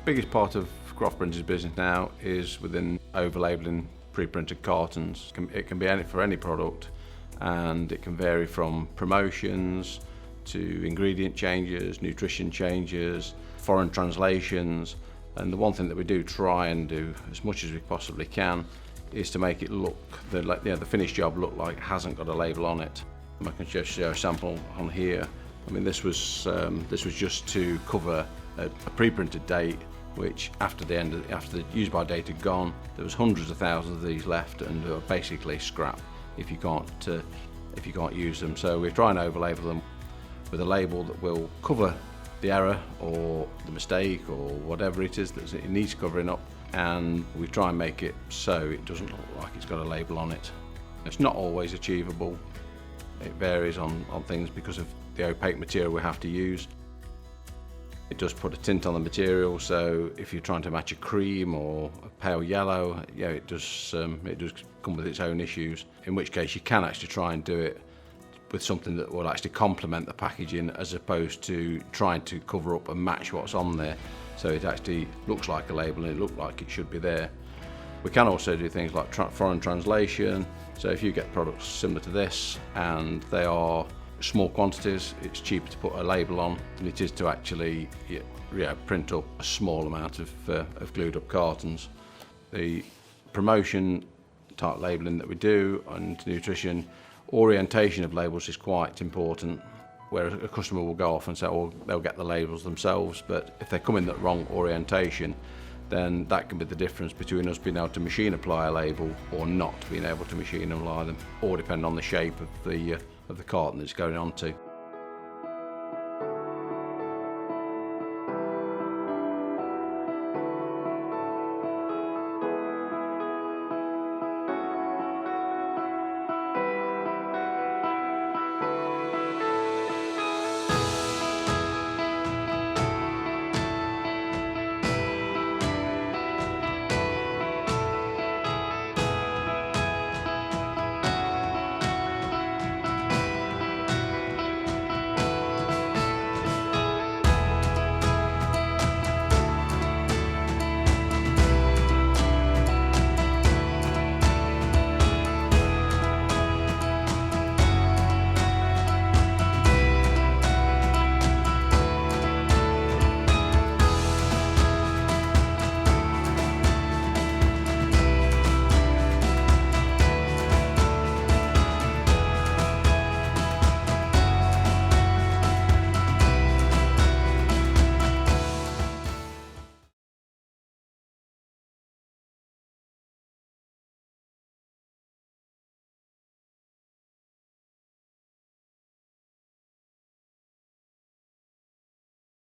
Biggest part of Croft Printing's business now is within overlabelling pre-printed cartons. It can be for any product, and it can vary from promotions to ingredient changes, nutrition changes, foreign translations. And the one thing that we do try and do as much as we possibly can is to make it look, the finished job look like it hasn't got a label on it. I can just show a sample on here. I mean, this was just to cover a pre-printed date, which after the use by date had gone, there was hundreds of thousands of these left, and they were basically scrap if you can't use them. So we try and overlabel them with a label that will cover the error or the mistake or whatever it is that it needs covering up, and we try and make it so it doesn't look like it's got a label on it. It's not always achievable. It varies on things because of the opaque material we have to use. It does put a tint on the material, so if you're trying to match a cream or a pale yellow, yeah, it does come with its own issues, in which case you can actually try and do it with something that will actually complement the packaging, as opposed to trying to cover up and match what's on there, so it actually looks like a label and it looks like it should be there. We can also do things like foreign translation, so if you get products similar to this and they are small quantities, it's cheaper to put a label on than it is to actually print up a small amount of glued up cartons. The promotion type labelling that we do and nutrition, orientation of labels is quite important, where a customer will go off and say, well, they'll get the labels themselves, but if they come in the wrong orientation, then that can be the difference between us being able to machine apply a label or not being able to machine apply them, or depend on the shape of the carton it's going on to.